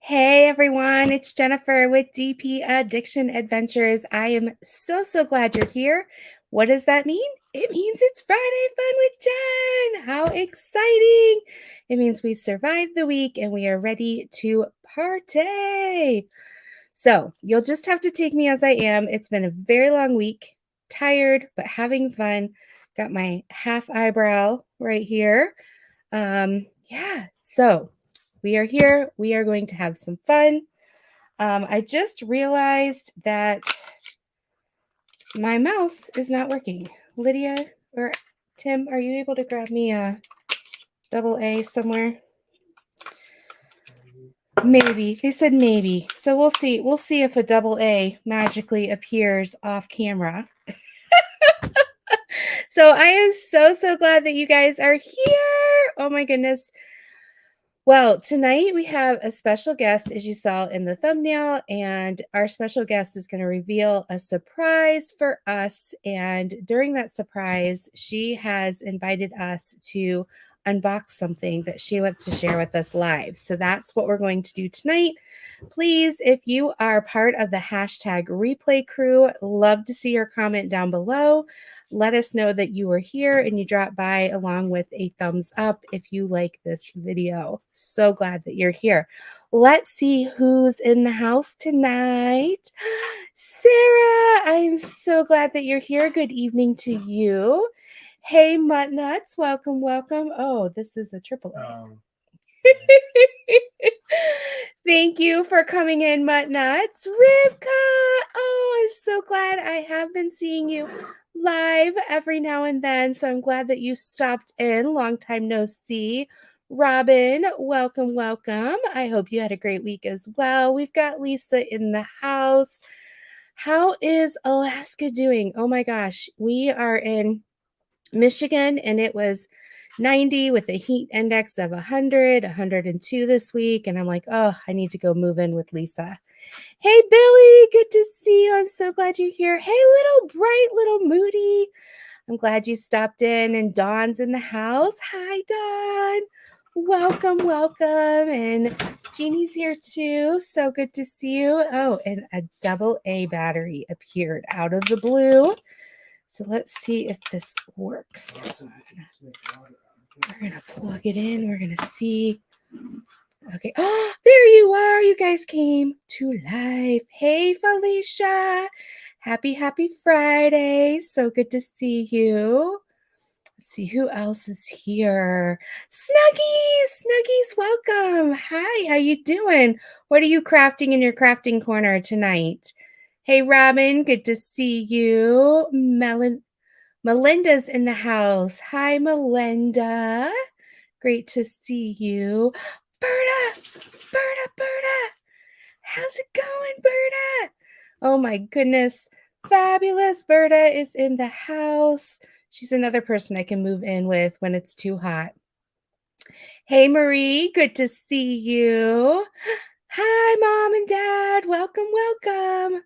Hey everyone, it's Jennifer with DP Addiction Adventures. I am so glad you're here. What does that mean? It means it's Friday Fun with Jenn. How exciting! It means we survived the week and we are ready to party. So you'll just have to take me as I am. It's been a very long week, tired, but having fun. Got my half eyebrow right here. So we are here. We are going to have some fun. I just realized that my mouse is not working. Lydia or Tim, are you able to grab me a double A somewhere? Maybe. They said maybe. So we'll see. We'll see if a double A magically appears off camera. So I am so glad that you guys are here. Oh my goodness. Well, tonight we have a special guest, as you saw in the thumbnail, and our special guest is going to reveal a surprise for us. And during that surprise, she has invited us to unbox something that she wants to share with us live. So that's what we're going to do tonight. Please, if you are part of the hashtag replay crew, love to see your comment down below. Let us know that you were here and you dropped by along with a thumbs up if you like this video. So glad that you're here. Let's see who's in the house tonight. Sarah, I'm so glad that you're here. Good evening to you. Hey, Mutt Nuts, welcome. Oh, this is a triple A. Thank you for coming in, Mutt Nuts. Rivka, oh, I'm so glad. I have been seeing you live every now and then, so I'm glad that you stopped in. Long time no see. Robin, welcome. I hope you had a great week as well. We've got Lisa in the house. How is Alaska doing? Oh my gosh, we are in Michigan and it was 90 with a heat index of 100, 102 this week. And I'm like, oh, I need to go move in with Lisa. Hey, Billy, good to see you. I'm so glad you're here. Hey, little bright, little moody. I'm glad you stopped in. And Dawn's in the house. Hi, Dawn. Welcome. And Jeannie's here too. So good to see you. Oh, and a double A battery appeared out of the blue. So let's see if this works. We're going to plug it in. We're going to see. Okay. Oh, there you are. You guys came to life. Hey, Felicia. Happy Friday. So good to see you. Let's see who else is here. Snuggies, welcome. Hi, how you doing? What are you crafting in your crafting corner tonight? Hey, Robin, good to see you. Melinda's in the house. Hi, Melinda. Great to see you. Berta. How's it going, Berta? Oh my goodness. Fabulous. Berta is in the house. She's another person I can move in with when it's too hot. Hey, Marie. Good to see you. Hi, Mom and Dad. Welcome.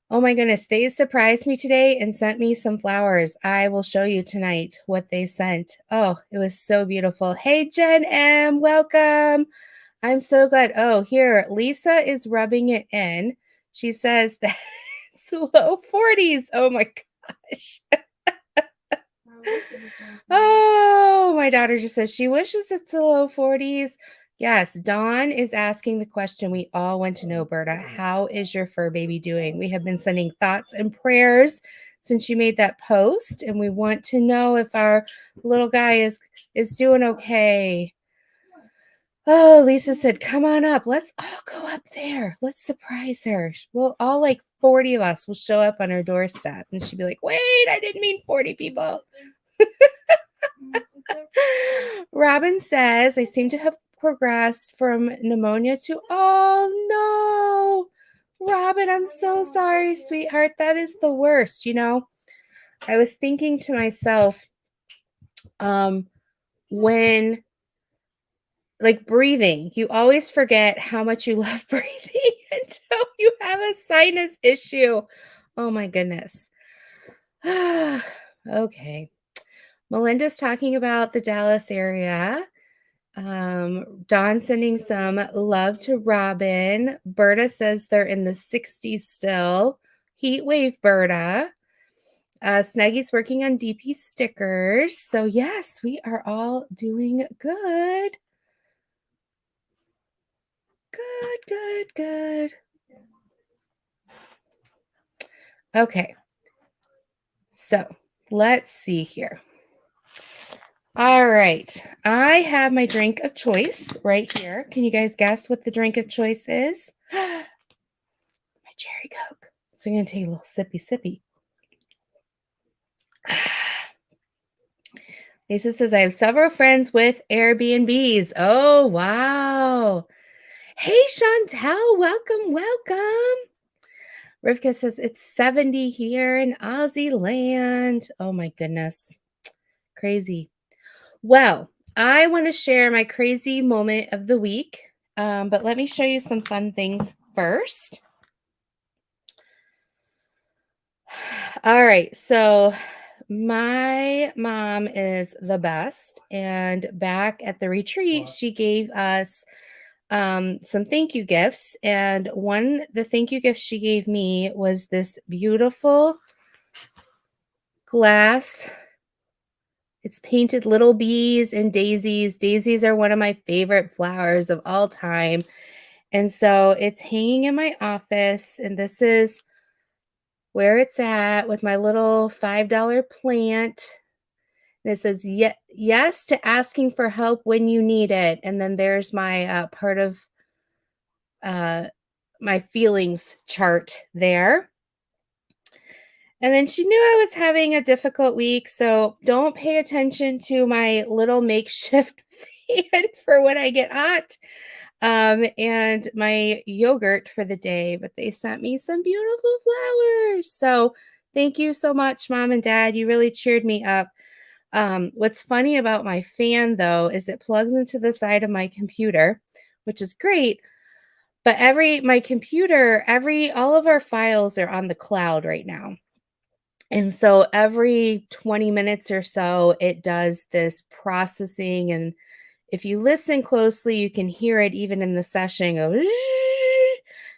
Oh my goodness, they surprised me today and sent me some flowers. I will show you tonight what they sent. Oh, it was so beautiful. Hey, Jen M, welcome. I'm so glad. Oh, here, Lisa is rubbing it in. She says that it's low 40s. Oh my gosh. Oh, my daughter just says she wishes it's the low 40s. Yes, Dawn is asking the question we all want to know, Berta. How is your fur baby doing? We have been sending thoughts and prayers since you made that post, and we want to know if our little guy is doing okay. Oh, Lisa said, come on up. Let's all go up there. Let's surprise her. Well, all like 40 of us will show up on her doorstep, and she'll be like, wait, I didn't mean 40 people. Robin says, I seem to have progressed from pneumonia to, oh no, Robin, I'm so sorry, sweetheart. That is the worst. You know, I was thinking to myself, when like breathing, you always forget how much you love breathing until you have a sinus issue. Oh my goodness. Okay. Melinda's talking about the Dallas area. Dawn sending some love to Robin. Berta says they're in the 60s still. Heat wave, Berta. Snaggy's working on DP stickers. So yes, we are all doing good. Good. Okay. So let's see here. All right. I have my drink of choice right here. Can you guys guess what the drink of choice is? My cherry Coke. So I'm going to take a little sippy. Lisa says, I have several friends with Airbnbs. Oh, wow. Hey, Chantel, welcome. Rivka says, it's 70 here in Aussie land. Oh, my goodness. Crazy. Well, I want to share my crazy moment of the week, but let me show you some fun things first. All right, so my mom is the best, and back at the retreat, she gave us some thank you gifts, and the thank you gift she gave me was this beautiful glass. It's painted little bees and daisies. Daisies are one of my favorite flowers of all time. And so it's hanging in my office, and this is where it's at with my little $5 plant. And it says, yes to asking for help when you need it. And then there's my part of my feelings chart there. And then she knew I was having a difficult week, so don't pay attention to my little makeshift fan for when I get hot, and my yogurt for the day, but they sent me some beautiful flowers. So thank you so much, Mom and Dad. You really cheered me up. What's funny about my fan, though, is it plugs into the side of my computer, which is great. But all of our files are on the cloud right now. And so every 20 minutes or so, it does this processing. And if you listen closely, you can hear it even in the session go,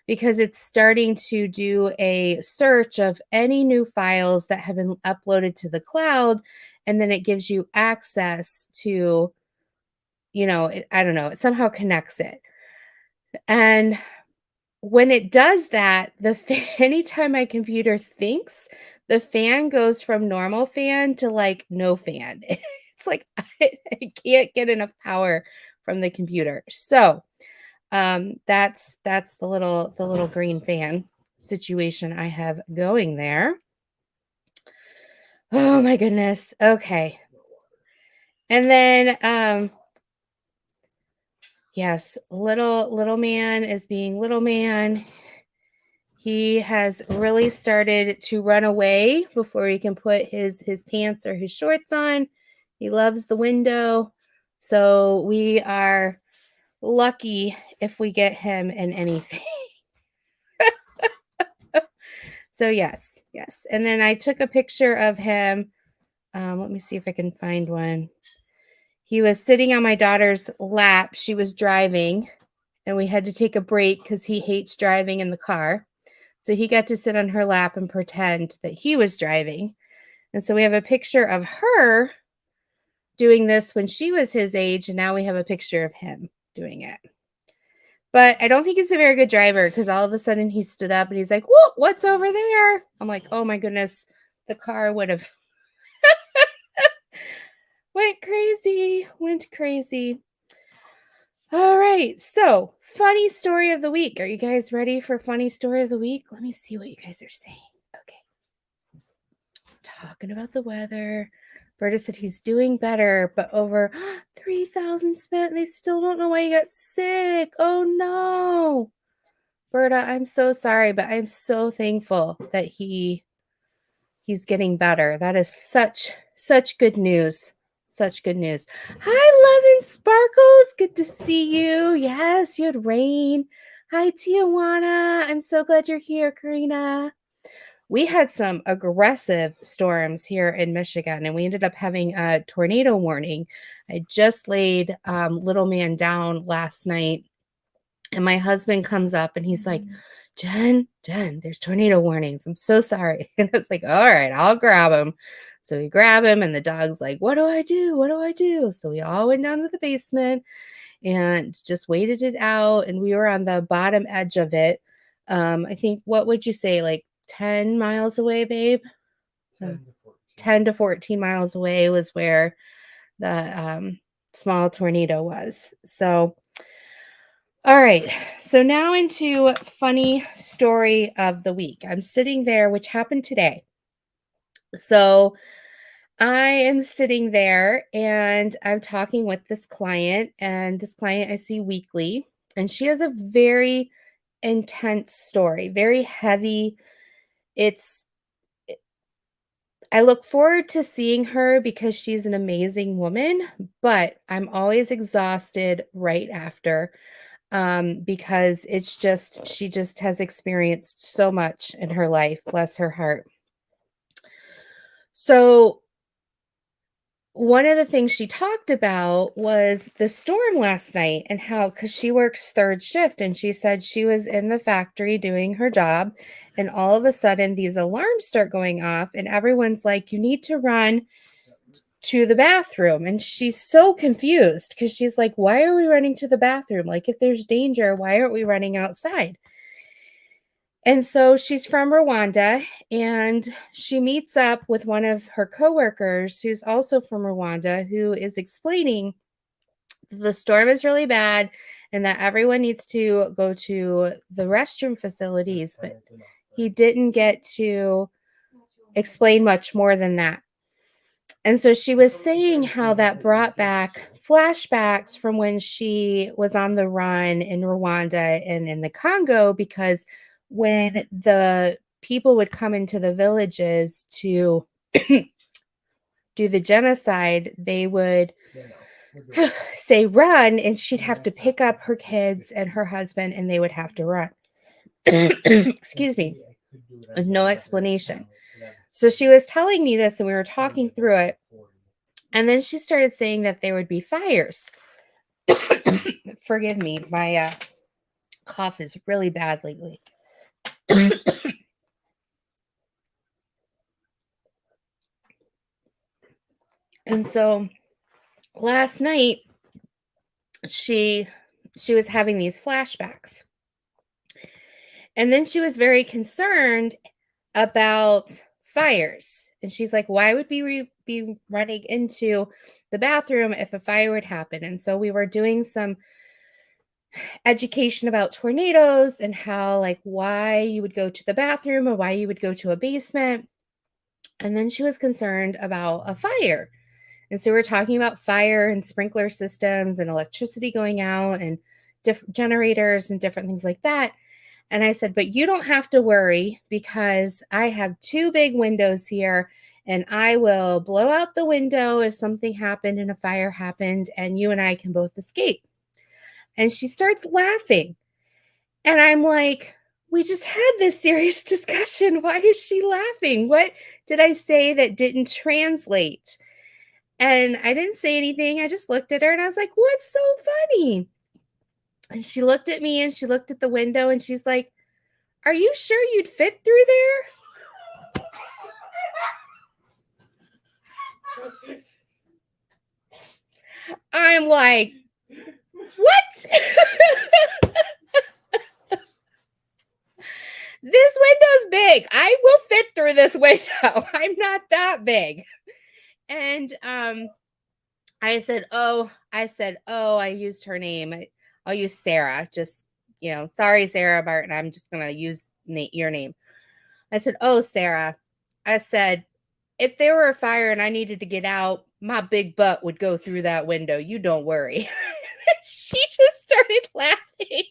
because it's starting to do a search of any new files that have been uploaded to the cloud. And then it gives you access to, I don't know, it somehow connects it. And when it does that, anytime my computer thinks, the fan goes from normal fan to like no fan. It's like I can't get enough power from the computer. So that's the little green fan situation I have going there. Oh my goodness. Okay. And then yes, little man is being little man. He has really started to run away before he can put his pants or his shorts on. He loves the window. So we are lucky if we get him in anything. So yes. And then I took a picture of him. Let me see if I can find one. He was sitting on my daughter's lap. She was driving, and we had to take a break because he hates driving in the car. So he got to sit on her lap and pretend that he was driving. And so we have a picture of her doing this when she was his age, and now we have a picture of him doing it. But I don't think he's a very good driver, because all of a sudden he stood up and he's like, "Whoa, what's over there?" I'm like, oh my goodness, the car would have went crazy. All right, so funny story of the week. Are you guys ready for funny story of the week? Let me see what you guys are saying. Okay. Talking about the weather. Berta said he's doing better, but over 3,000 spent. They still don't know why he got sick. Oh no. Berta, I'm so sorry, but I'm so thankful that he's getting better. That is such good news. Such good news. Hi, Love and Sparkles. Good to see you. Yes, you had rain. Hi, Tijuana. I'm so glad you're here, Karina. we had some aggressive storms here in Michigan, and we ended up having a tornado warning. I just laid little man down last night, and my husband comes up and he's like, Jenn, there's tornado warnings. I'm so sorry. And I was like, all right, I'll grab him. So we grab him, and the dog's like, what do I do? What do I do? So we all went down to the basement and just waited it out. And we were on the bottom edge of it. I think, what would you say, like 10 miles away, babe? 10 to 14 miles away was where the small tornado was. So, all right. So now into funny story of the week. I'm sitting there, which happened today. So I am sitting there and I'm talking with this client, and this client I see weekly, and she has a very intense story, very heavy. It's I look forward to seeing her because she's an amazing woman, but I'm always exhausted right after, because it's just she just has experienced so much in her life, bless her heart. So one of the things she talked about was the storm last night, and how, because she works third shift, and she said she was in the factory doing her job, and all of a sudden these alarms start going off, and everyone's like, you need to run to the bathroom. And she's so confused because she's like, why are we running to the bathroom? Like, if there's danger, why aren't we running outside? And so she's from Rwanda, and she meets up with one of her coworkers who's also from Rwanda, who is explaining the storm is really bad and that everyone needs to go to the restroom facilities. But he didn't get to explain much more than that. And so she was saying how that brought back flashbacks from when she was on the run in Rwanda and in the Congo, because when the people would come into the villages to do the genocide, they would say run, and she'd have to pick up her kids and her husband, and they would have to run. Excuse me, with no explanation. So she was telling me this, and we were talking through it. And then she started saying that there would be fires. Forgive me, my cough is really bad lately. And so last night she was having these flashbacks. And then she was very concerned about fires. And she's like, why would we be running into the bathroom if a fire would happen? And so we were doing some education about tornadoes and how, like, why you would go to the bathroom or why you would go to a basement. And then she was concerned about a fire. And so we're talking about fire and sprinkler systems and electricity going out and different generators and different things like that. And I said, but you don't have to worry, because I have 2 big windows here, and I will blow out the window if something happened and a fire happened, and you and I can both escape. And she starts laughing. And I'm like, we just had this serious discussion. Why is she laughing? What did I say that didn't translate? And I didn't say anything. I just looked at her and I was like, what's so funny? And she looked at me and she looked at the window and she's like, are you sure you'd fit through there? I'm like, what? This window's big. I will fit through this window. I'm not that big. And I said, oh, I used her name. I'll use Sarah. Just, sorry, Sarah Barton. I'm just going to use your name. I said, oh, Sarah. I said, if there were a fire and I needed to get out, my big butt would go through that window. You don't worry. She just started laughing.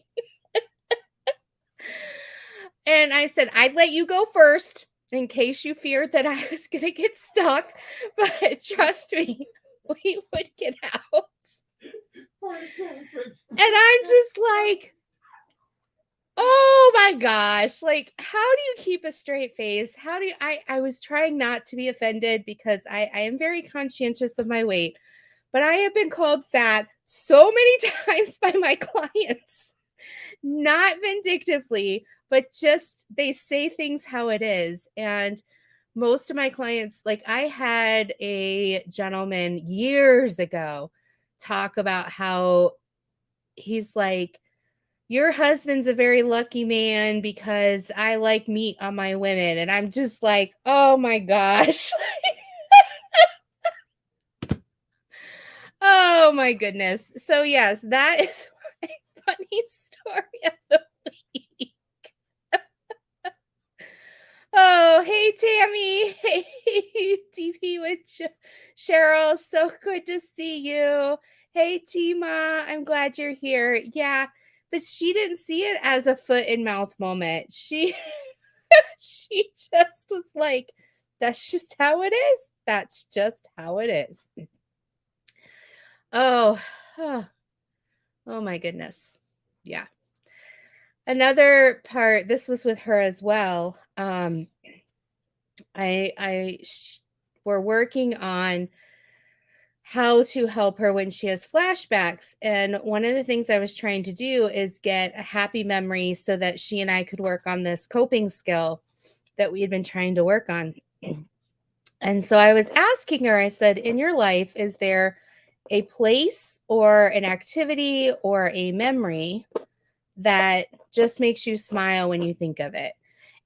And I said, I'd let you go first in case you feared that I was going to get stuck. But trust me, we would get out. And I'm just like, Oh my gosh. Like, how do you keep a straight face? How do you, I was trying not to be offended because I am very conscientious of my weight, but I have been called fat so many times by my clients, not vindictively, but just they say things how it is. And most of my clients, like I had a gentleman years ago talk about how he's like, your husband's a very lucky man because I like meat on my women. And I'm just like, oh my gosh. Oh my goodness. So, yes, that is my funny story of the week. Oh, hey, Tammy. Hey, DP with Cheryl. So good to see you. Hey, Tima. I'm glad you're here. Yeah, but she didn't see it as a foot in mouth moment. She just was like, that's just how it is. That's just how it is. Oh, oh, oh my goodness. Yeah. Another part, this was with her as well. We're working on how to help her when she has flashbacks. And one of the things I was trying to do is get a happy memory so that she and I could work on this coping skill that we had been trying to work on. And so I was asking her, I said, in your life, is there a place or an activity or a memory that just makes you smile when you think of it?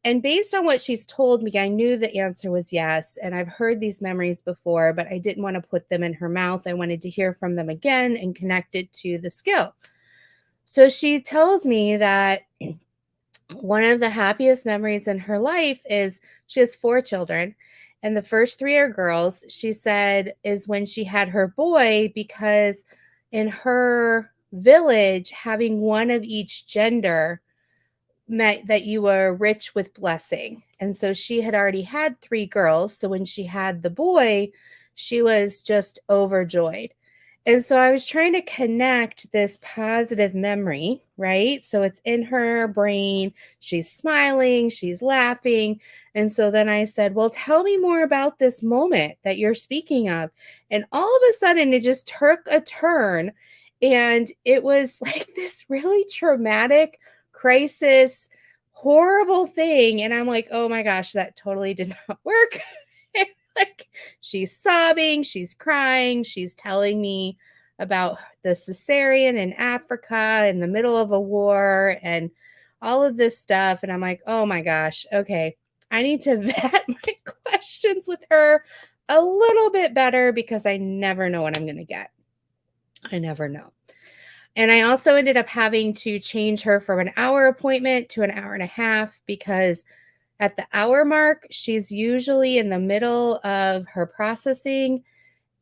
And based on what she's told me, I knew the answer was yes. And I've heard these memories before, but I didn't want to put them in her mouth. I wanted to hear from them again and connect it to the skill. So she tells me that one of the happiest memories in her life is she has 4 children. And the first 3 are girls. She said is when she had her boy, because in her village, having one of each gender meant that you were rich with blessing. And so she had already had 3 girls. So when she had the boy, she was just overjoyed. And so I was trying to connect this positive memory, right? So it's in her brain. She's smiling, she's laughing. And so then I said, well, tell me more about this moment that you're speaking of. And all of a sudden, it just took a turn. And it was like this really traumatic crisis, horrible thing. And I'm like, oh my gosh, that totally did not work. Like, she's sobbing, she's crying, she's telling me about the cesarean in Africa in the middle of a war and all of this stuff. And I'm like, oh my gosh, okay, I need to vet my questions with her a little bit better because I never know what I'm going to get. I never know. And I also ended up having to change her from an hour appointment to an hour and a half because at the hour mark, she's usually in the middle of her processing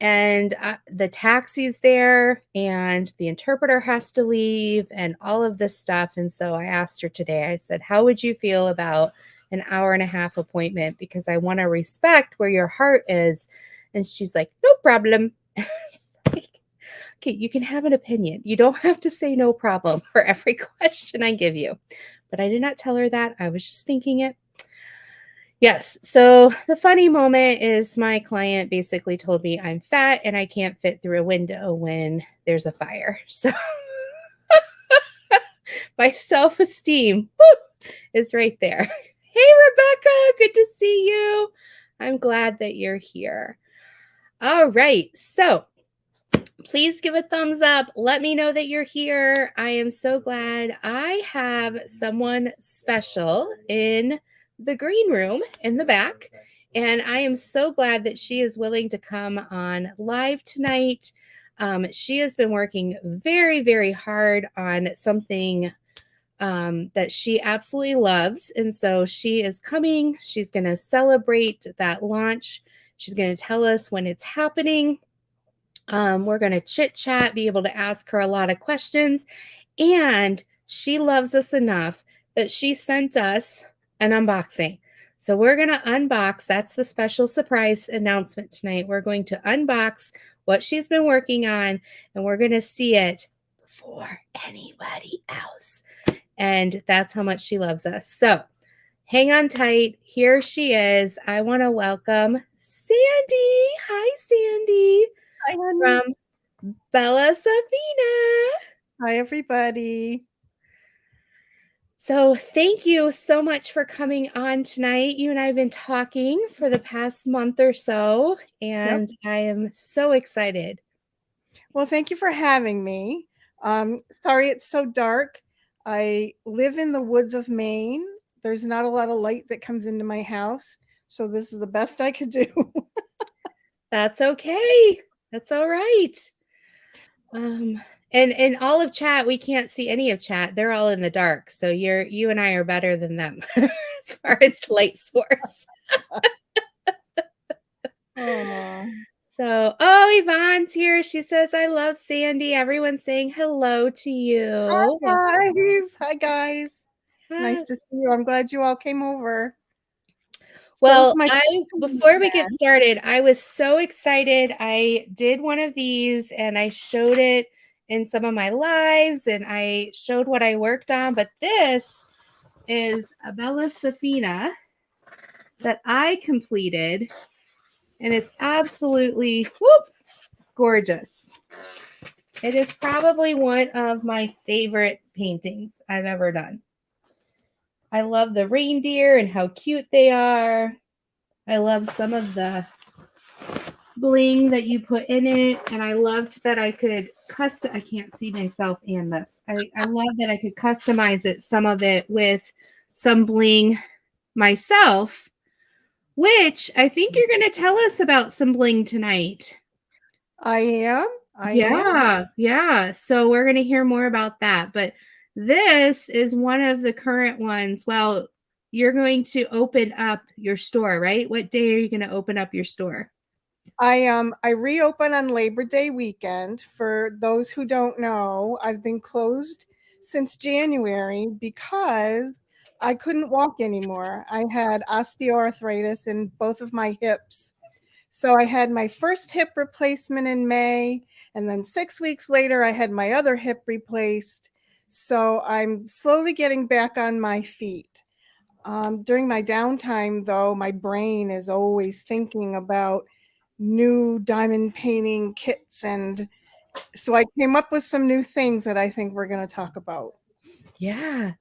and the taxi's there and the interpreter has to leave and all of this stuff. And so I asked her today, I said, how would you feel about an hour and a half appointment? Because I want to respect where your heart is. And she's like, no problem. Like, okay, you can have an opinion. You don't have to say no problem for every question I give you. But I did not tell her that. I was just thinking it. Yes. So the funny moment is my client basically told me I'm fat and I can't fit through a window when there's a fire. So my self-esteem is right there. Hey, Rebecca, good to see you. I'm glad that you're here. All right. So please give a thumbs up. Let me know that you're here. I am so glad I have someone special in the green room in the back. And I am so glad that she is willing to come on live tonight. She has been working very, very hard on something that she absolutely loves. And so she is coming. She's going to celebrate that launch. She's going to tell us when it's happening. We're going to chit chat, be able to ask her a lot of questions. And she loves us enough that she sent us an unboxing. So we're going to unbox. That's the special surprise announcement tonight. We're going to unbox what she's been working on, and we're going to see it before anybody else. And that's how much she loves us. So hang on tight. Here she is. I want to welcome Sandy. Hi, Sandy, Hi, honey. from Bella Sephina. Hi, everybody. So, thank you so much for coming on tonight. You and I have been talking for the past month or so, Yep. and I am so excited. Well, thank you for having me. Sorry it's so dark. I live in the woods of Maine. There's not a lot of light that comes into my house, so this is the best I could do. That's okay. That's all right. Um, and in all of chat, we can't see any of chat. They're all in the dark. So you and I are better than them as far as light source. Oh, So, oh, Yvonne's here. She says, I love Sandy. Everyone's saying hello to you. hi, guys. Hi, guys. Nice Yes. to see you. I'm glad you all came over. So it's Well, my I first before we get again. started, I was so excited. I did one of these and I showed it in some of my lives and I showed what I worked on, but this is a Bella Sephina that I completed and it's absolutely gorgeous. It is probably one of my favorite paintings I've ever done. I love the reindeer and how cute they are. I love some of the bling that you put in it, and I loved that I could custom. I can't see myself in this. I love that I could customize it, some of it with some bling myself, which I think you're going to tell us about some bling tonight. I am. I am. Yeah. So we're going to hear more about that, but this is one of the current ones. Well, you're going to open up your store, right? What day are you going to open up your store? I reopen on Labor Day weekend. For those who don't know, I've been closed since January because I couldn't walk anymore. I had osteoarthritis in both of my hips. So I had my first hip replacement in May, and then 6 weeks later I had my other hip replaced. So I'm slowly getting back on my feet. During my downtime, though, my brain is always thinking about new diamond painting kits. And so I came up with some new things that I think we're going to talk about. Yeah.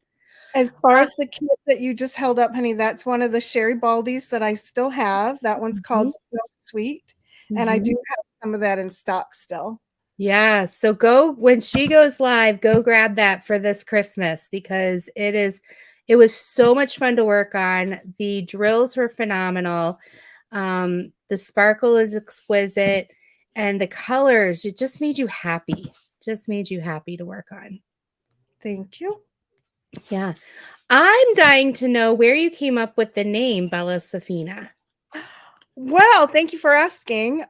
As far as the kit that you just held up, honey, that's one of the Sherry Baldies that I still have. That one's Mhm, called Snow Sweet. And I do mhm. have some of that in stock still. Yeah, so go when she goes live, go grab that for this Christmas because it was so much fun to work on. The drills were phenomenal. The sparkle is exquisite and the colors, it just made you happy. Just made you happy to work on. Thank you. Yeah. I'm dying to know where you came up with the name Bella Safina. Well, thank you for asking.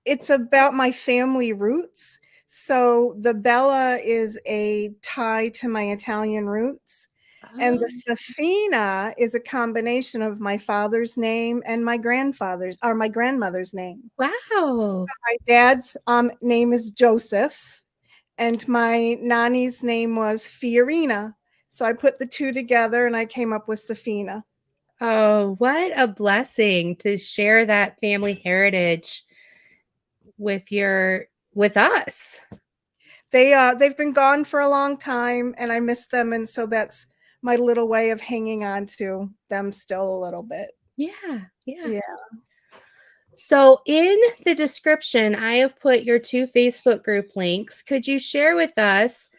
It's about my family roots. So the Bella is a tie to my Italian roots. And the Oh, Safina is a combination of my father's name and my grandfather's or my grandmother's name. wow. My dad's name is Joseph, and my nanny's name was Fiorina. So I put the two together and I came up with Safina. Oh, what a blessing to share that family heritage with with us. They've been gone for a long time and I miss them, and so that's my little way of hanging on to them still a little bit. Yeah. Yeah. So in the description, I have put your two Facebook group links. Could you share with us?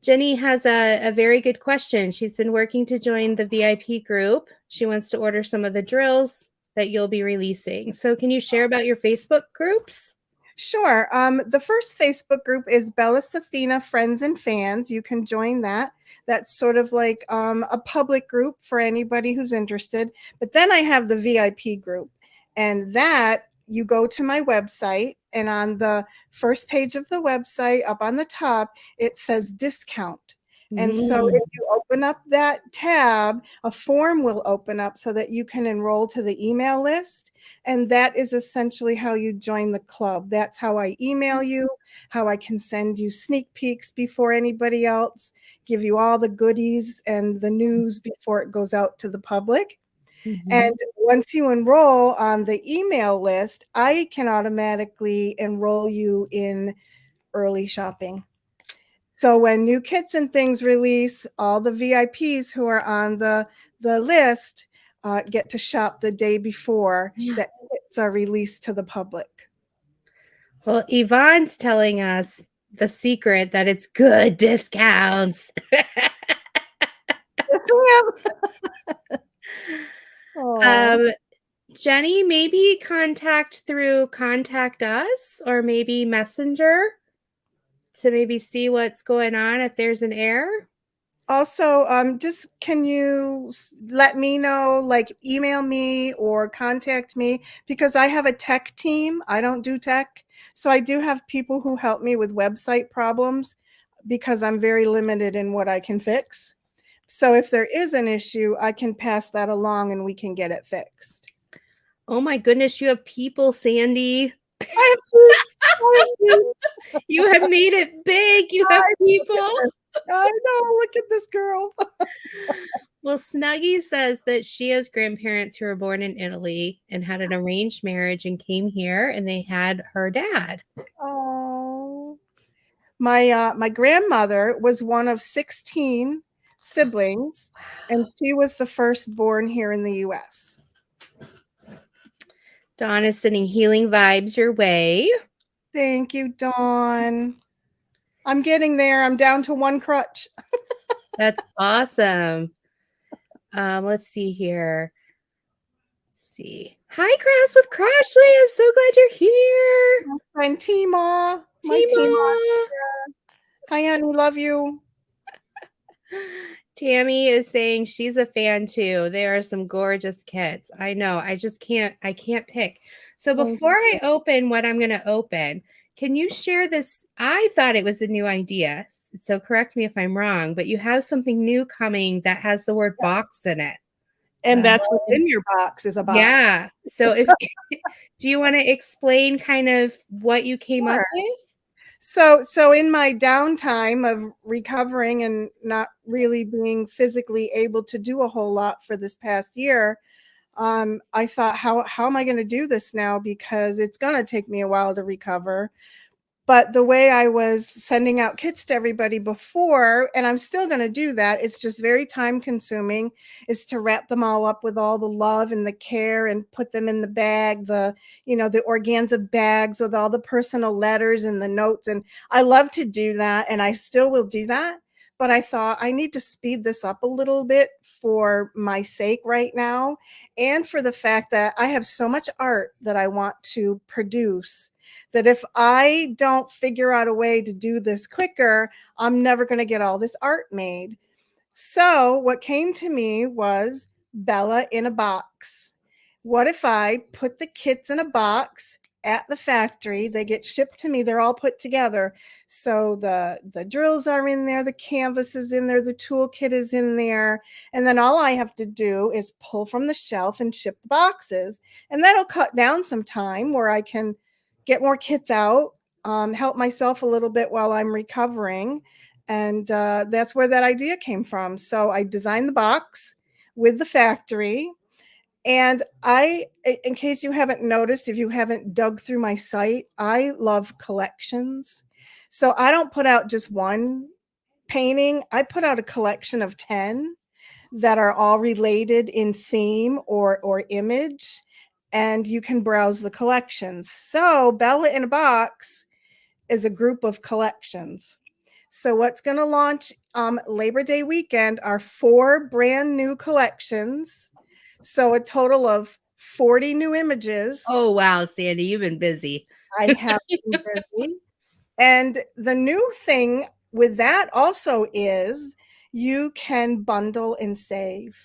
Jenny has a very good question. She's been working to join the VIP group. She wants to order some of the drills that you'll be releasing. So can you share about your Facebook groups? Sure. The first Facebook group is Bella Sephina Friends and Fans. You can join that. That's sort of like a public group for anybody who's interested. But then I have the VIP group, and that you go to my website, and on the first page of the website, up on the top, it says discount. And so Mhm. if you open up that tab, a form will open up so that you can enroll to the email list. And that is essentially how you join the club. That's how I email you, how I can send you sneak peeks before anybody else, give you all the goodies and the news before it goes out to the public. And Mhm. once you enroll on the email list, I can automatically enroll you in early shopping. So when new kits and things release, all the VIPs who are on the list get to shop the day before Yeah. that kits are released to the public. Well, Yvonne's telling us the secret that it's good discounts. Yes, ma'am. Oh, Um, Jenny, maybe contact us or maybe Messenger to maybe see what's going on if there's an error. also, just can you let me know, like email me or contact me because I have a tech team. I don't do tech. So I do have people who help me with website problems because I'm very limited in what I can fix. So if there is an issue, I can pass that along and we can get it fixed. Oh my goodness, you have people, Sandy. I have peeps. I have peeps. You have made it big. You have I look at people. this. I know. Look at this girl. Well, Snuggie says that she has grandparents who were born in Italy and had an arranged marriage and came here and they had her dad. Oh, my grandmother was one of 16 siblings, and she was the first born here in the U.S. Dawn is sending healing vibes your way. Thank you, Dawn. I'm getting there. I'm down to one crutch. That's awesome. Let's see here. Let's see. Hi, Crafts with Crashly. I'm so glad you're here. My friend Tima. My Tima. Tima. Hi, honey. Love you. Tammy is saying she's a fan too. There are some gorgeous kits. I know. I can't pick. So Thank before you. I open what I'm going to open, can you share this? I thought it was a new idea. So correct me if I'm wrong, but you have something new coming that has the word box in it. And The that's what's in your box is a box. Yeah. So if do you want to explain kind of what you came up Sure. with? So in my downtime of recovering and not really being physically able to do a whole lot for this past year, I thought, how am I going to do this now? Because it's going to take me a while to recover. But the way I was sending out kits to everybody before, and I'm still going to do that, it's just very time consuming, is to wrap them all up with all the love and the care and put them in the bag, the organza bags with all the personal letters and the notes. And I love to do that, and I still will do that. But I thought I need to speed this up a little bit for my sake right now, and for the fact that I have so much art that I want to produce that if I don't figure out a way to do this quicker, I'm never going to get all this art made. So, what came to me was Bella in a box. What if I put the kits in a box at the factory? They get shipped to me, they're all put together. So the drills are in there, the canvas is in there, the toolkit is in there, and then all I have to do is pull from the shelf and ship the boxes. And that'll cut down some time where I can get more kits out, help myself a little bit while I'm recovering. And that's where that idea came from. So I designed the box with the factory. And in case you haven't noticed, if you haven't dug through my site, I love collections. So I don't put out just one painting, I put out a collection of 10 that are all related in theme or image. And you can browse the collections. So Bella in a Box is a group of collections. So what's going to launch Labor Day weekend are 4 brand new collections. So a total of 40 new images. Oh wow, Sandy, you've been busy. I have been busy. And the new thing with that also is you can bundle and save.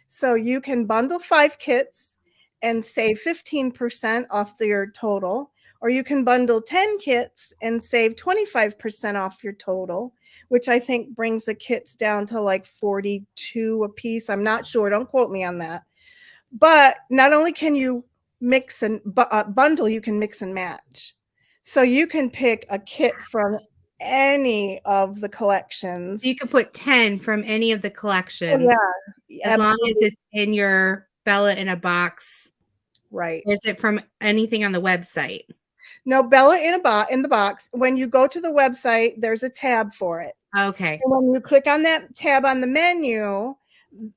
So you can bundle 5 kits and save 15% off your total, or you can bundle 10 kits and save 25% off your total, which I think brings the kits down to like 42 a piece. I'm not sure. Don't quote me on that. But not only can you mix and bundle, you can mix and match. So you can pick a kit from any of the collections. You could put 10 from any of the Oh, collections yeah, as long as absolutely. it's in your Bella in a box. Right. Or is it from anything on the website? No, Bella in the box. When you go to the website, there's a tab for it. Okay. And when you click on that tab on the menu,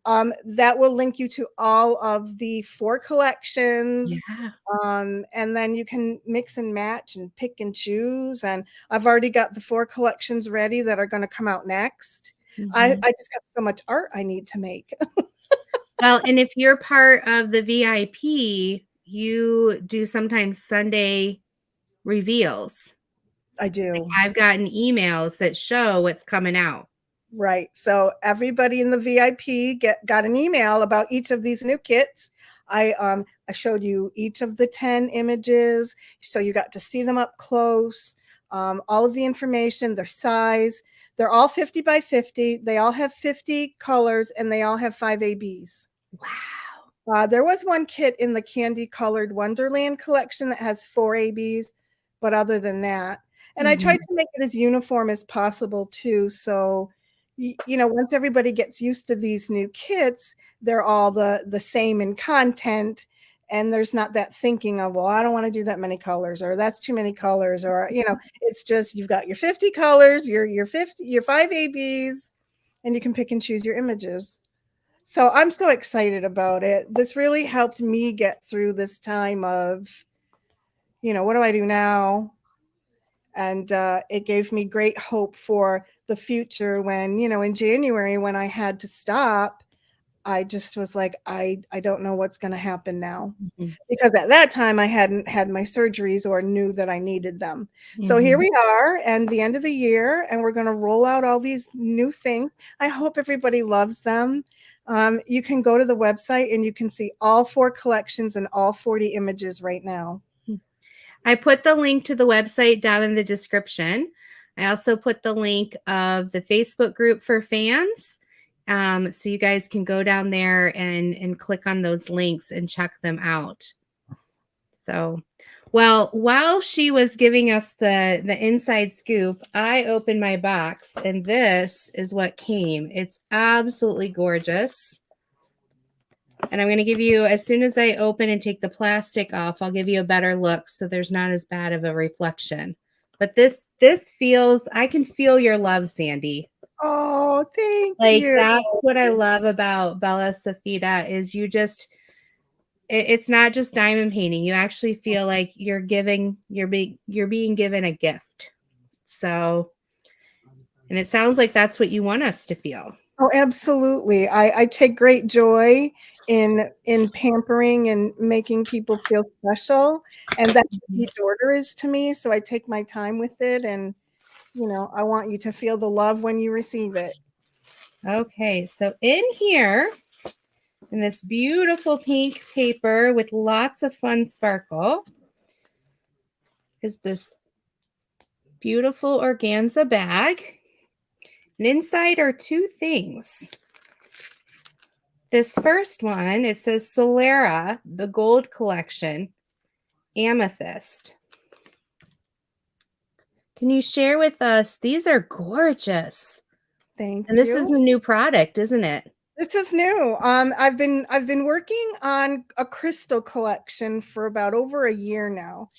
that will link you to all of the 4 collections. Yeah. And then you can mix and match and pick and choose. And I've already got the 4 collections ready that are going to come out next. I just have so much art I need to make. Well, and if you're part of the VIP, you do sometimes Sunday reveals. I Like do. I've gotten emails that show what's coming out. Right. So everybody in the VIP got an email about each of these new kits. I showed you each of the 10 images, so you got to see them up close. All of the information, their size. They're all 50 by 50. They all have 50 colors, and they all have 5 ABs. Wow. There was one kit in the candy colored Wonderland collection that has 4 ABs, but other than that, and I tried to make it as uniform as possible too. So, once everybody gets used to these new kits, they're all the same in content, and there's not that thinking of, well, I don't want to do that many colors, or that's too many colors, or it's just you've got your 50 colors, your 5 ABs, and you can pick and choose your images. So I'm so excited about it. This really helped me get through this time of, what do I do now? And it gave me great hope for the future when, in January when I had to stop, I just was like, I don't know what's going to happen now. Because at that time I hadn't had my surgeries or knew that I needed them. So here we are, and the end of the year, and we're going to roll out all these new things. I hope everybody loves them. You can go to the website and you can see all 4 collections and all 40 images right now. I put the link to the website down in the description. I also put the link of the Facebook group for fans. So you guys can go down there and click on those links and check them out. So, well, while she was giving us the inside scoop, I opened my box and this is what came. It's absolutely gorgeous. And I'm going to give you, as soon as I open and take the plastic off, I'll give you a better look so there's not as bad of a reflection. But this feels, I can feel your love, Sandy. Oh, thank Like you. that's what I love about Bella Sephina is you just, it's not just diamond painting. You actually feel like you're being given a gift. So, and it sounds like that's what you want us to feel. Oh, absolutely. I take great joy in pampering and making people feel special, and that's what each order is to me. So I take my time with it, and I want you to feel the love when you receive it. Okay, so in here, in this beautiful pink paper with lots of fun sparkle, is this beautiful organza bag. And inside are 2 things. This first one, it says Solera, the gold collection, amethyst. Can you share with us? These are gorgeous. Thank And this you. is a new product, isn't it? This is new. I've been working on a crystal collection for about over a year now,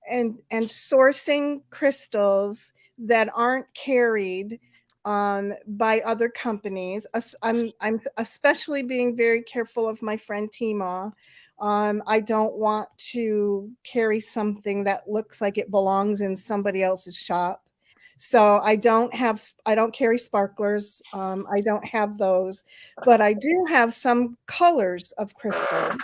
and sourcing crystals that aren't carried by other companies. I'm especially being very careful of my friend Tima. I don't want to carry something that looks like it belongs in somebody else's shop. So I don't carry sparklers. I don't have those, but I do have some colors of crystal.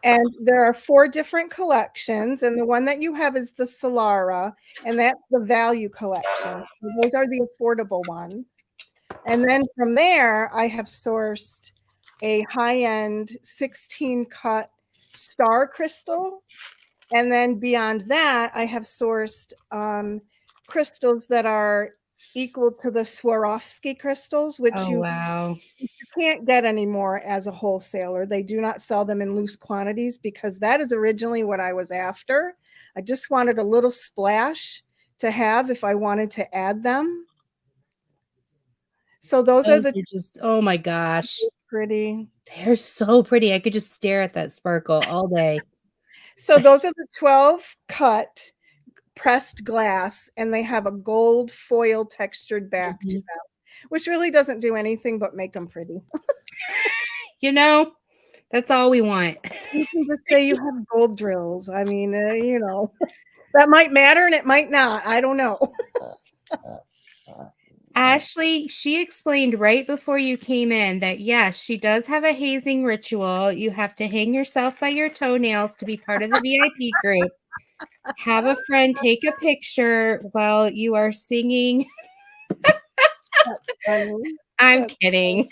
And there are 4 different collections, and the one that you have is the Solara, and that's the value collection. Those are the affordable ones. And then from there, I have sourced a high-end 16 cut star crystal, And then beyond that, I have sourced crystals that are equal to the Swarovski crystals, which Oh, you wow. can't get anymore as a wholesaler. They do not sell them in loose quantities because that is originally what I was after. I just wanted a little splash to have if I wanted to add them. So those are Those the are just, oh my gosh. pretty. They're so pretty. I could just stare at that sparkle all day. So those are the 12 cut pressed glass, and they have a gold foil textured back to Mhm. them, which really doesn't do anything but make them pretty. You know, that's all we want. You can just say you have gold drills. I mean, that might matter and it might not. I don't know. Ashley, she explained right before you came in that yes, she does have a hazing ritual. You have to hang yourself by your toenails to be part of the VIP group. Have a friend take a picture while you are singing. Funny. I'm That's kidding.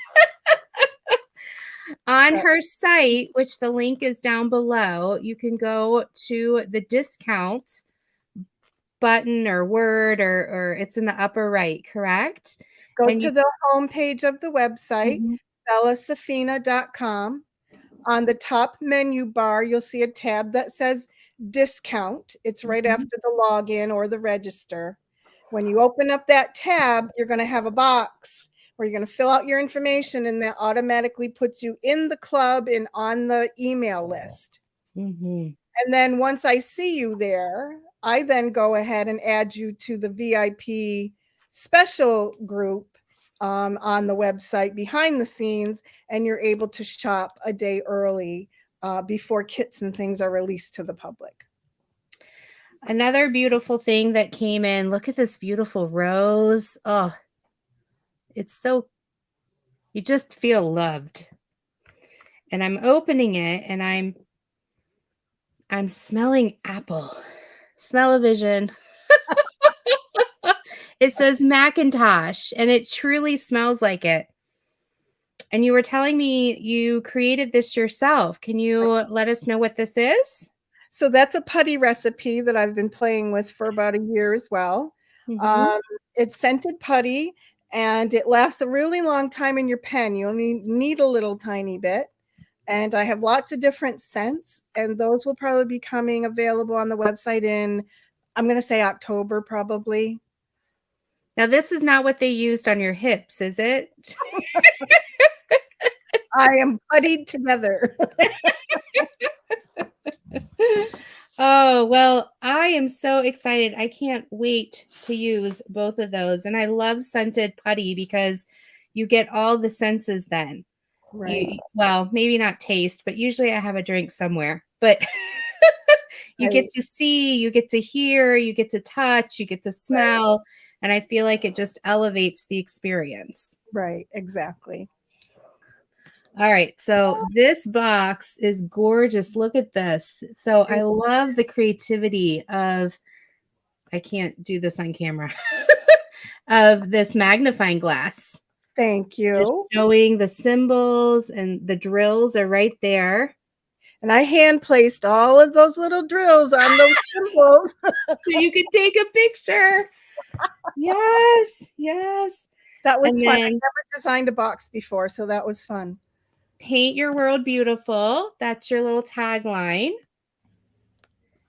On that- her site, which the link is down below, you can go to the discount button or word, or it's in the upper right, correct? Go And to you the homepage of the website, Mhm. bellasephina.com. On the top menu bar, you'll see a tab that says discount. It's right Mhm. after the login or the register. When you open up that tab, you're going to have a box where you're going to fill out your information, and that automatically puts you in the club and on the email list. Mhm. And then once I see you there, I then go ahead and add you to the VIP special group on the website behind the scenes, and you're able to shop a day early before kits and things are released to the public. Another beautiful thing that came in. Look at this beautiful rose. Oh, it's so, you just feel loved. And I'm opening it and I'm smelling apple. Smell-o-vision. It says Macintosh and it truly smells like it. And you were telling me you created this yourself. Can you let us know what this is? So that's a putty recipe that I've been playing with for about a year as well. Mhm. Um, it's scented putty, and it lasts a really long time in your pen. You only need a little tiny bit. And I have lots of different scents, and those will probably be coming available on the website in, I'm going to say October, probably. Now this is not what they used on your hips, is it? I am puttied together. Oh, well, I am so excited. I can't wait to use both of those. And I love scented putty because you get all the senses then. Right. Well, maybe not taste, but usually I have a drink somewhere. But you get Right. to see, you get to hear, you get to touch, you get to Right. smell, and I feel like it just elevates the experience. Right. Exactly. All right, so this box is gorgeous. Look at this. So I love the creativity of, I can't do this on camera, of this magnifying glass. Thank Just you. showing the symbols and the drills are right there. And I hand placed all of those little drills on those symbols. So you can take a picture. Yes, yes. That was And fun. I then never designed a box before, so that was fun. paint your world beautiful. That's your little tagline.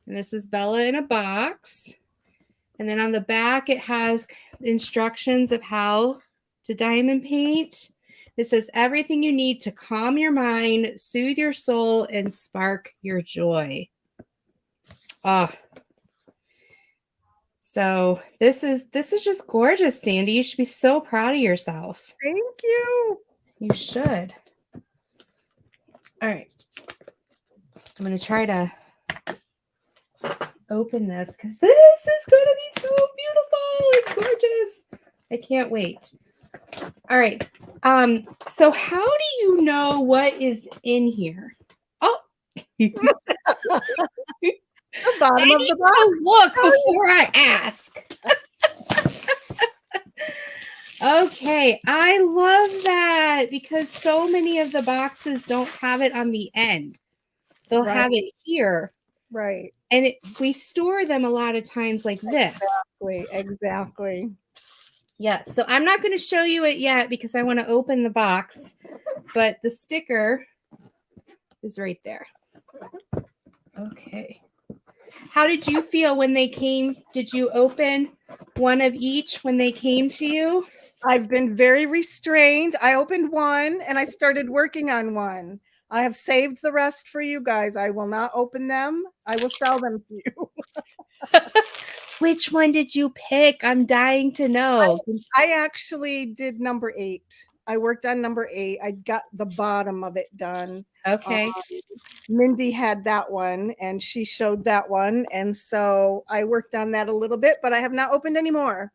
And this is Bella in a box. And then on the back, it has instructions of how to diamond paint. It says everything you need to calm your mind, soothe your soul, and spark your joy. Ah, so this is just gorgeous, Sandy. You should be so proud of yourself. Thank you. You should. All right. I'm going to try to open this because this is going to be so beautiful and gorgeous. I can't wait. All right. So how do you know what is in here? Oh, I The bottom of need the box. to look before I ask. Okay, I love that because so many of the boxes don't have it on the end. They'll Right. have it here. Right. And we store them a lot of times like this. Exactly. Yeah, so I'm not going to show you it yet because I want to open the box, but the sticker is right there. Okay. How did you feel when they came? Did you open one of each when they came to you? I've been very restrained. I opened one and I started working on one. I have saved the rest for you guys. I will not open them. I will sell them to you. Which one did you pick? I'm dying to know. I actually did number 8. I worked on number 8. I got the bottom of it done. Okay. Mindy had that one and she showed that one. And so I worked on that a little bit, but I have not opened any more.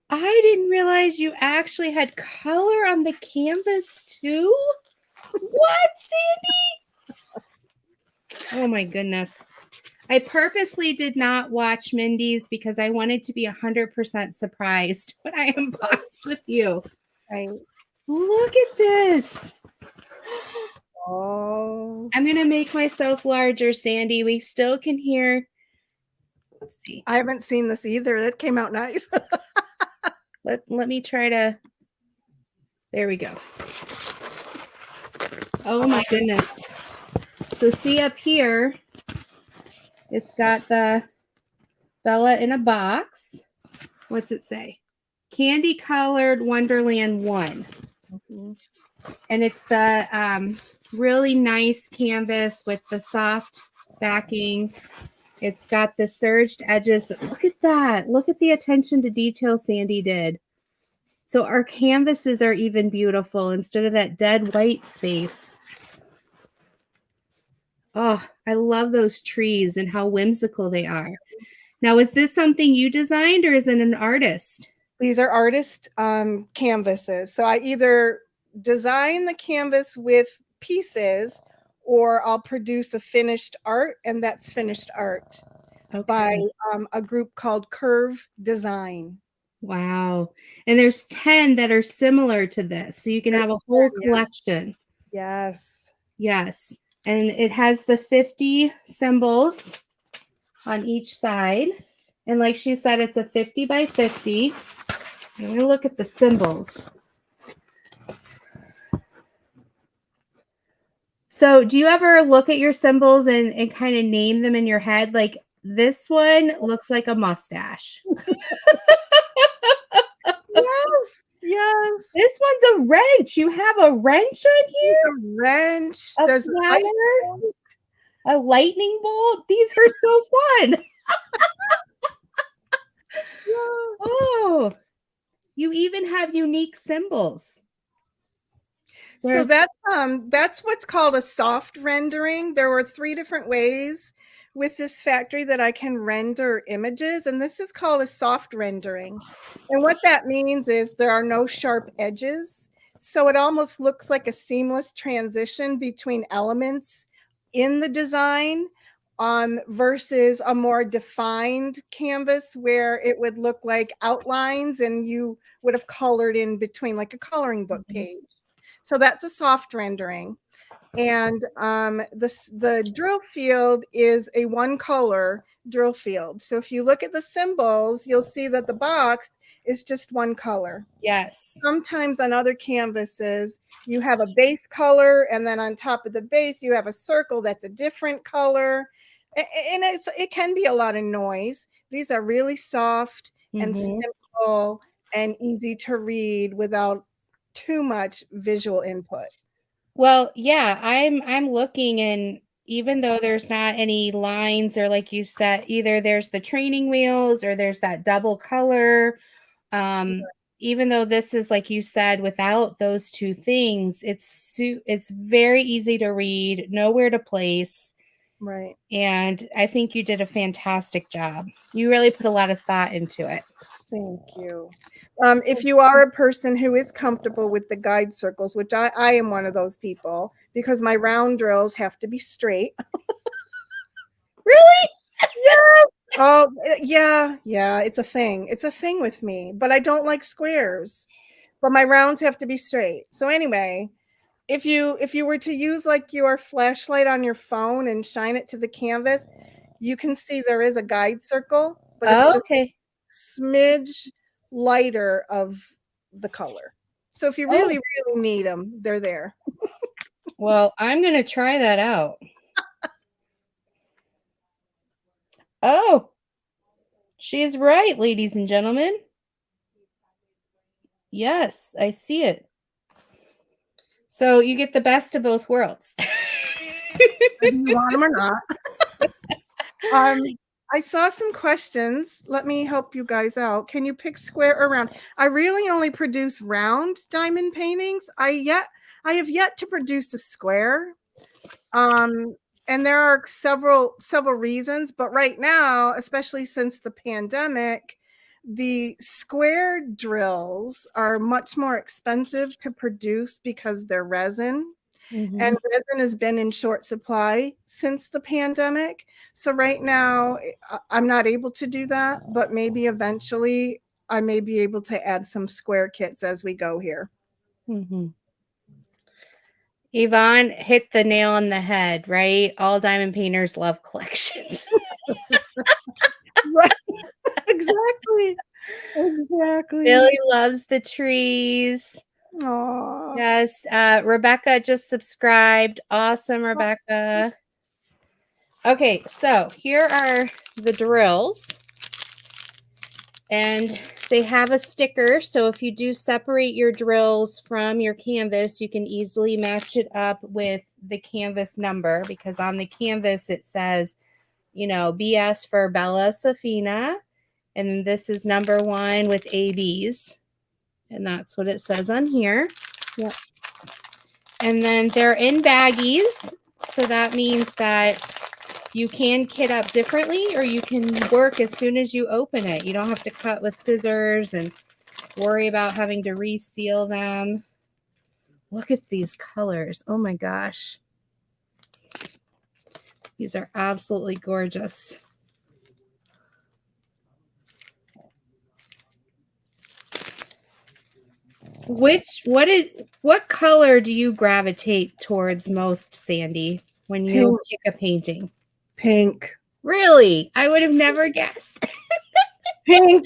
I didn't realize you actually had color on the canvas too. What, Sandy? Oh my goodness. I purposely did not watch Mindy's because I wanted to be 100% surprised when I unboxed with you. Right. Look at this. Oh. I'm going to make myself larger, Sandy. We still can hear. Let's see. I haven't seen this either. That came out nice. Let me try to. There we go. Oh my goodness. So see up here, it's got the Bella in a box. What's it say? Candy colored Wonderland 1. Mm-hmm. And it's the really nice canvas with the soft backing. It's got the serged edges, but look at that. Look at the attention to detail Sandy did. So our canvases are even beautiful instead of that dead white space. Oh, I love those trees and how whimsical they are. Now, is this something you designed or is it an artist? These are artist canvases. So I either design the canvas with pieces or I'll produce a finished art, and that's finished art by a group called Curve Design. Wow. And there's 10 that are similar to this. So you can have a whole collection. Yes. Yes. And it has the 50 symbols on each side. And like she said, it's a 50 by 50. I'm going to look at the symbols. So do you ever look at your symbols and kind of name them in your head? Like this one looks like a mustache. Yes. Yes. This one's a wrench. You have a wrench on here? A wrench. A There's a lightning bolt. These are so fun. Oh, you even have unique symbols. So that's what's called a soft rendering. There were 3 different ways with this factory that I can render images, and this is called a soft rendering. And what that means is there are no sharp edges. So it almost looks like a seamless transition between elements in the design versus a more defined canvas where it would look like outlines and you would have colored in between, like a coloring book page. So that's a soft rendering. And the drill field is a 1-color drill field. So if you look at the symbols, you'll see that the box is just 1 color. Yes. Sometimes on other canvases, you have a base color, and then on top of the base, you have a circle that's a different color. And it can be a lot of noise. These are really soft and simple and easy to read without too much visual input. Well, yeah, I'm looking, and even though there's not any lines, or like you said, either there's the training wheels or there's that double color. Even though this is, like you said, without those 2 things, it's very easy to read, nowhere to place. Right. And I think you did a fantastic job. You really put a lot of thought into it. Thank you. If you are a person who is comfortable with the guide circles, which I am one of those people, because my round drills have to be straight. Really? Yeah. Oh, yeah. Yeah. It's a thing. It's a thing with me, but I don't like squares. But my rounds have to be straight. So anyway, if you were to use like your flashlight on your phone and shine it to the canvas, you can see there is a guide circle, but it's Oh, just okay. smidge lighter of the color. So if you Oh, really, really need them, they're there. well, I'm going to try that out. Oh, she's right, ladies and gentlemen. Yes, I see it. So you get the best of both worlds. Whether you want them or not. Um, I saw some questions. Let me help you guys out. Can you pick square or round? I really only produce round diamond paintings. I have yet to produce a square. And there are several reasons, but right now, especially since the pandemic, the square drills are much more expensive to produce because they're resin. Mhm. And resin has been in short supply since the pandemic. So right now, I'm not able to do that, but maybe eventually I may be able to add some square kits as we go here. Mhm. Yvonne hit the nail on the head, right? All diamond painters love collections. Right. Exactly. Exactly. Billy loves the trees. Aw. Yes, Rebecca just subscribed. Awesome, Rebecca. Okay, so here are the drills. And they have a sticker, so if you do separate your drills from your canvas, you can easily match it up with the canvas number, because on the canvas it says, you know, BS for Bella Sephina, and this is number 1 with ABs, and that's what it says on here. Yep. And then they're in baggies, so that means that you can kit up differently, or you can work as soon as you open it. You don't have to cut with scissors and worry about having to reseal them. Look at these colors. Oh my gosh. These are absolutely gorgeous. What color do you gravitate towards most, Sandy, when you Pink. pick a painting? Pink. Really? I would have never guessed. Pink.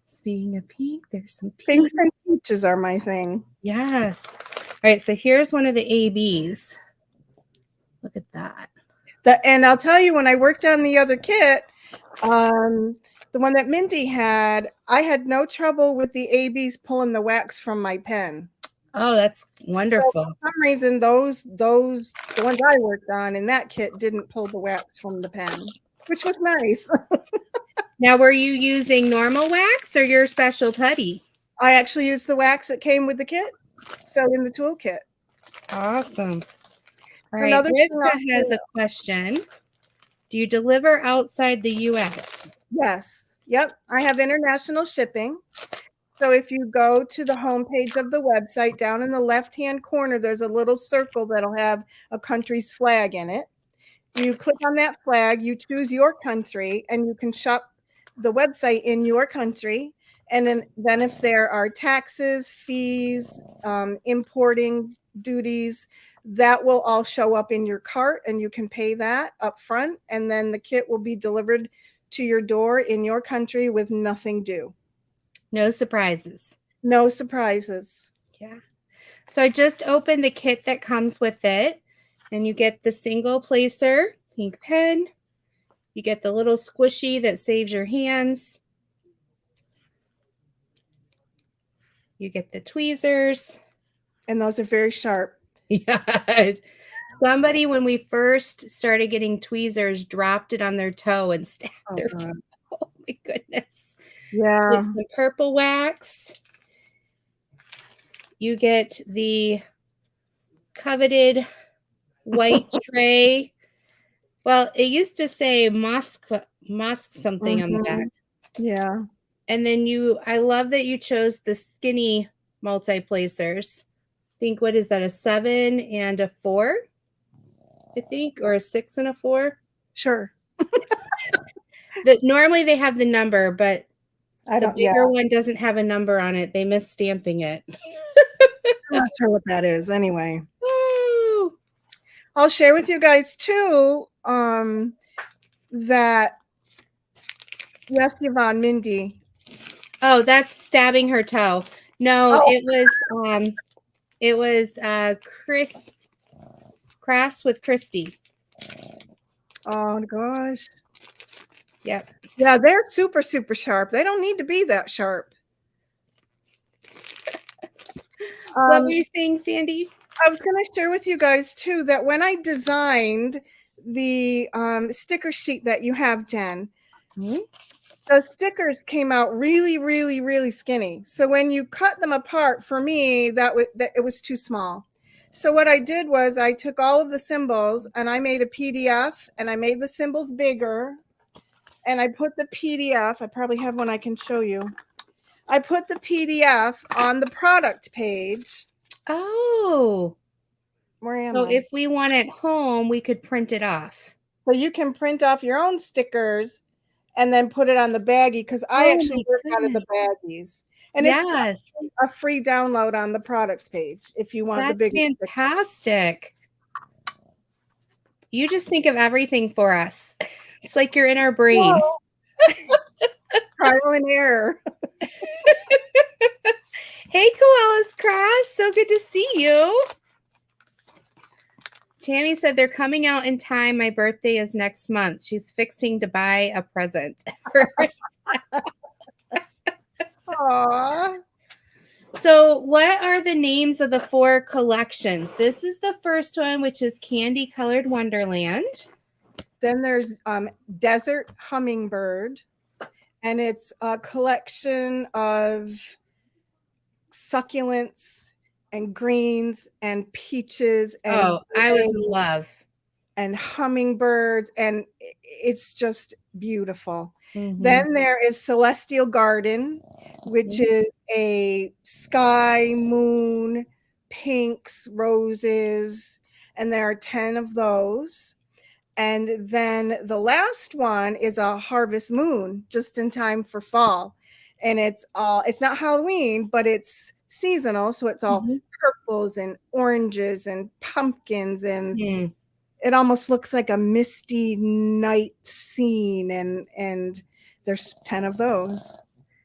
Speaking of pink, there's some pink. Pinks and peaches are my thing. Yes. All right, so here's one of the ABs. Look at that. And I'll tell you, when I worked on the other kit, the one that Mindy had, I had no trouble with the ABs pulling the wax from my pen. Oh, that's wonderful. So for some reason, the ones I worked on in that kit didn't pull the wax from the pen, which was nice. Now, were you using normal wax or your special putty? I actually used the wax that came with the kit, so in the toolkit. Awesome. All right, Another thing Rivka has a question. Do you deliver outside the U.S.? Yes. Yep. I have international shipping. So if you go to the homepage of the website, down in the left-hand corner, there's a little circle that'll have a country's flag in it. You click on that flag, you choose your country, and you can shop the website in your country. And then if there are taxes, fees, importing duties, that will all show up in your cart, and you can pay that up front. And then the kit will be delivered to your door in your country with nothing due. No surprises. No surprises. Yeah. So I just opened the kit that comes with it, and you get the single placer pink pen. You get the little squishy that saves your hands. You get the tweezers. And those are very sharp. Yeah. Somebody, when we first started getting tweezers, dropped it on their toe and stabbed their toe. Oh my goodness. Yeah. With some purple wax. You get the coveted white tray. Well, it used to say mosque something on the back. Yeah. And then I love that you chose the skinny multi-placers. I think, what is that, a 7 and a 4? I think, or a 6 and a 4? Sure. Normally they have the number, but I The don't, yeah, bigger one doesn't have a number on it. They missed stamping it. I'm not sure what that is. Anyway, Woo! I'll share with you guys too, that, yes, Yvonne, Mindy. Oh, that's stabbing her toe. No, Oh, it was Chris Crass with Christy. oh gosh. Yep. Yeah, they're super, super sharp. They don't need to be that sharp. What were you saying, Sandy? I was going to share with you guys too that when I designed the sticker sheet that you have, Jen, Mm-hmm. those stickers came out really, really, really skinny. So when you cut them apart, for me, that it was too small. So what I did was I took all of the symbols and I made a PDF and I made the symbols bigger. And I put the PDF, I probably have one I can show you. I put the PDF on the product page. Oh. Where am So I? if we want it home, we could print it off. So you can print off your own stickers and then put it on the baggie, because I Oh actually my work out of the goodness. baggies. And it's Yes. a free download on the product page if you want the That's bigger sticker. fantastic. You just think of everything for us. It's like you're in our brain. Whoa. Trial and error. Hey, Koalas Crass. So good to see you. Tammy said they're coming out in time. My birthday is next month. She's fixing to buy a present. Aww. So, what are the names of the 4 collections? This is the first one, which is Candy Colored Wonderland. Then there's Desert Hummingbird, and it's a collection of succulents and greens and peaches and I was in love. and hummingbirds, and it's just beautiful. Mm-hmm. Then there is Celestial Garden, which is a sky, moon, pinks, roses, and there are 10 of those. And then the last one is a Harvest Moon, just in time for fall. And it's not Halloween, but it's seasonal, so it's all purples and oranges and pumpkins, and it almost looks like a misty night scene, and there's 10 of those.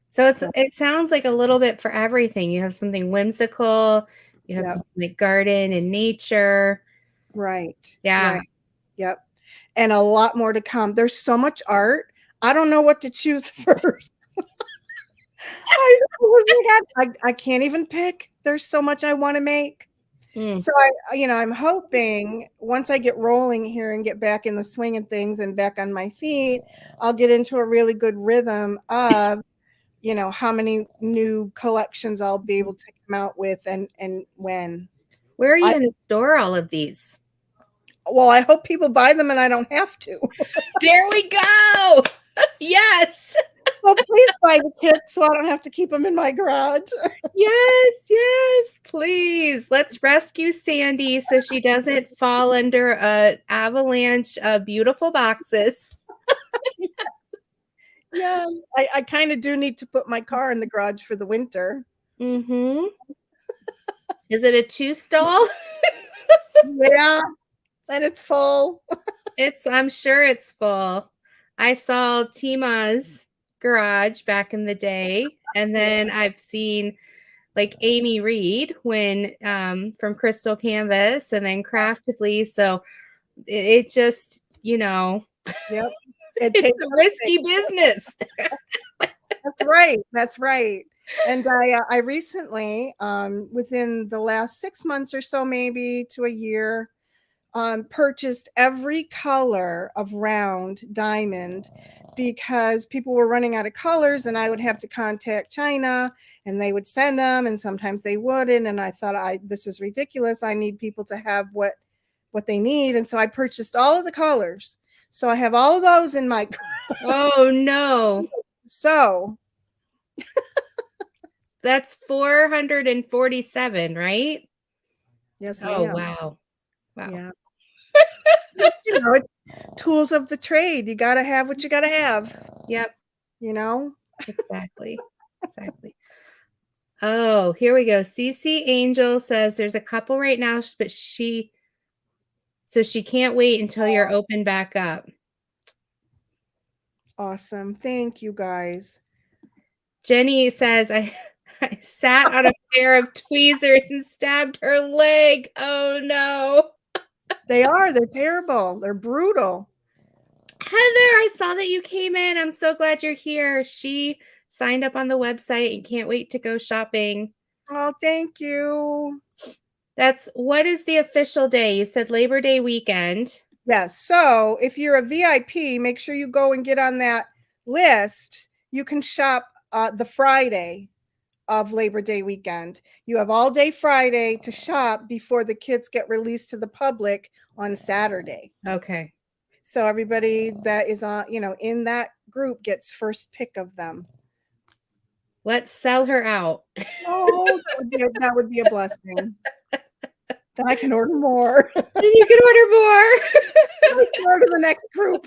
So it sounds like a little bit for everything. You have something whimsical, you have something like garden and nature. Right. Yeah. Right. Yep. And a lot more to come. There's so much art. I don't know what to choose first. I can't even pick. There's so much I want to make. So I'm hoping once I get rolling here and get back in the swing of things and back on my feet, I'll get into a really good rhythm of, how many new collections I'll be able to come out with and when. Where are you going to store all of these? Well, I hope people buy them and I don't have to. There we go. Yes. Well, please buy the kits so I don't have to keep them in my garage. Yes, please. Let's rescue Sandy so she doesn't fall under an avalanche of beautiful boxes. Yeah, I kind of do need to put my car in the garage for the winter. Mm-hmm. Is it a 2-stall? Yeah, and it's full. I'm sure it's full. I saw Tima's garage back in the day, and then I've seen like Amy Reed when from Crystal Canvas, and then Craftedly. So it just, Yep. It's a risky business. That's right. And I recently, within the last 6 months or so, maybe to a year, purchased every color of round diamond, because people were running out of colors and I would have to contact China and they would send them, and sometimes they wouldn't. And I thought, this is ridiculous. I need people to have what they need. And so I purchased all of the colors. So I have all of those in my Oh no. So that's 447, right? Yes, Oh, ma'am. wow. Yeah. Tools of the trade. You got to have what you got to have. Yep. Exactly. Exactly. Oh, here we go. CC Angel says there's a couple right now, but she can't wait until you're open back up. Awesome. Thank you guys. Jenny says I sat on a pair of tweezers and stabbed her leg. Oh no. They're terrible. They're brutal. Heather, I saw that you came in. I'm so glad you're here. She signed up on the website and can't wait to go shopping. Oh, thank you. What is the official day? You said Labor Day weekend. Yes. So if you're a VIP, make sure you go and get on that list. You can shop the Friday of Labor Day weekend. You have all day Friday to shop before the kits get released to the public on Saturday. Okay. So everybody that is on, in that group gets first pick of them. Let's sell her out. Oh, that would be a blessing. Then I can order more. You can order more. I can order the next group.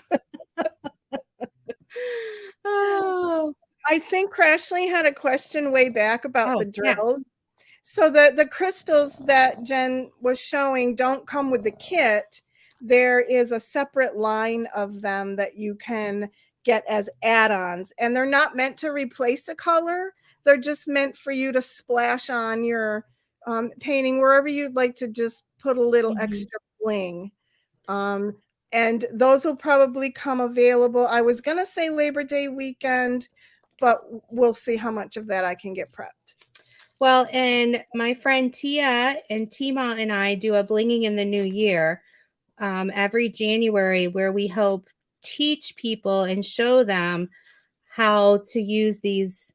Oh. I think Crashly had a question way back about the drills. Yes. So the crystals that Jenn was showing don't come with the kit. There is a separate line of them that you can get as add-ons, and they're not meant to replace a color. They're just meant for you to splash on your painting wherever you'd like to just put a little extra bling. And those will probably come available. I was going to say Labor Day weekend, but we'll see how much of that I can get prepped. Well, and my friend Tia and Tima and I do a Blinging in the New Year every January, where we help teach people and show them how to use these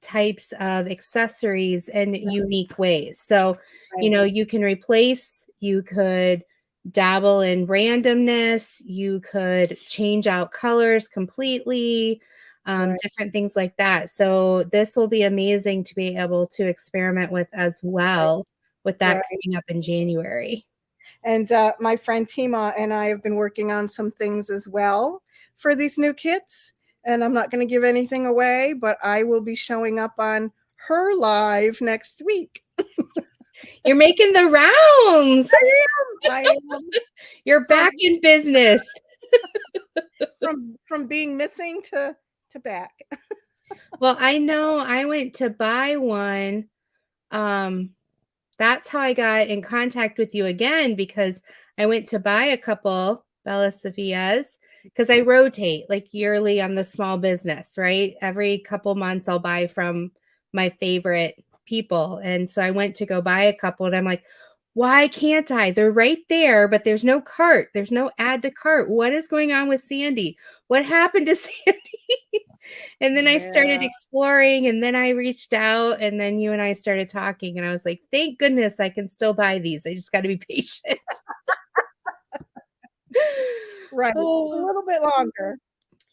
types of accessories in unique ways. So, you can replace, you could dabble in randomness, you could change out colors completely, different things like that. So this will be amazing to be able to experiment with as well, with that coming up in January. And my friend Tima and I have been working on some things as well for these new kits. And I'm not going to give anything away, but I will be showing up on her live next week. You're making the rounds. I am. You're back in business. From being missing to back. Well, I know I went to buy one. That's how I got in contact with you again, because I went to buy a couple Bella Sephinas, because I rotate like yearly on the small business, right? Every couple months I'll buy from my favorite people. And so I went to go buy a couple, and I'm like, why can't I? They're right there, but there's no cart. There's no add to cart. What is going on with Sandy? What happened to Sandy? And then I started exploring, and then I reached out, and then you and I started talking, and I was like, thank goodness I can still buy these. I just got to be patient. Right. Oh. A little bit longer.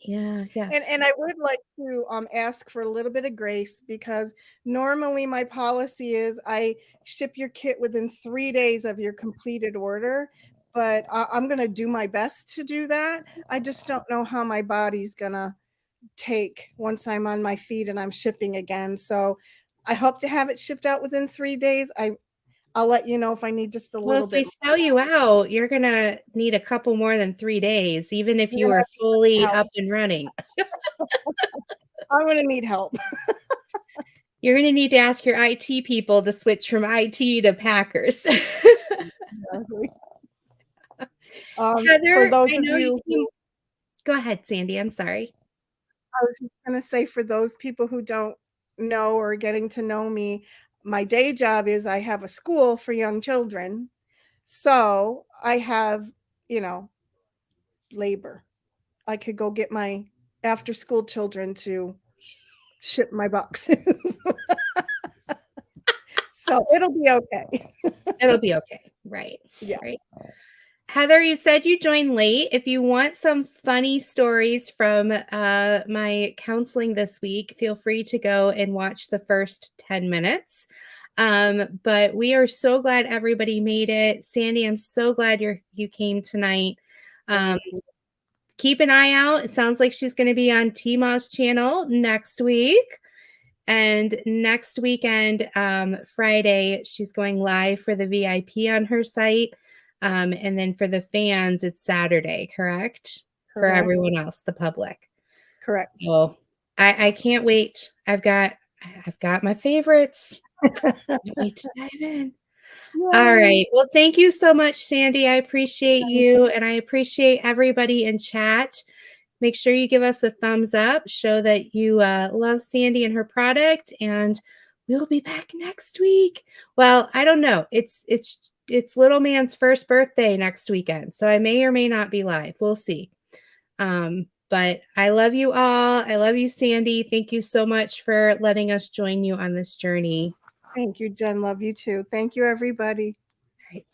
Yeah. And I would like to ask for a little bit of grace, because normally my policy is I ship your kit within 3 days of your completed order, but I'm going to do my best to do that. I just don't know how my body's going to take once I'm on my feet and I'm shipping again. So I hope to have it shipped out within 3 days. I'll let you know if I need just a little bit. If we sell you out, you're going to need a couple more than 3 days, even if you were fully up and running. I'm going to need help. You're going to need to ask your IT people to switch from IT to Packers. Heather, for those I of know you go ahead, Sandy. I'm sorry. I was just going to say, for those people who don't know or getting to know me, my day job is I have a school for young children. So I have, labor. I could go get my after school children to ship my boxes. So it'll be okay. It'll be okay. Right. Yeah. Right. Heather, you said you joined late. If you want some funny stories from my counseling this week, feel free to go and watch the first 10 minutes. But we are so glad everybody made it. Sandy, I'm so glad you came tonight. keep an eye out. It sounds like she's going to be on Tima's channel next week. And next weekend, Friday, she's going live for the VIP on her site. And then for the fans, it's Saturday, correct? For everyone else, the public. Correct. So I can't wait. I've got my favorites. Can't wait to dive in. All right. Well, thank you so much, Sandy. I appreciate you, and I appreciate everybody in chat. Make sure you give us a thumbs up, show that you love Sandy and her product, and we'll be back next week. Well, I don't know. It's little man's first birthday next weekend, so I may or may not be live. We'll see. But I love you all. I love you, Sandy. Thank you so much for letting us join you on this journey. Thank you, Jen. Love you too. Thank you, everybody.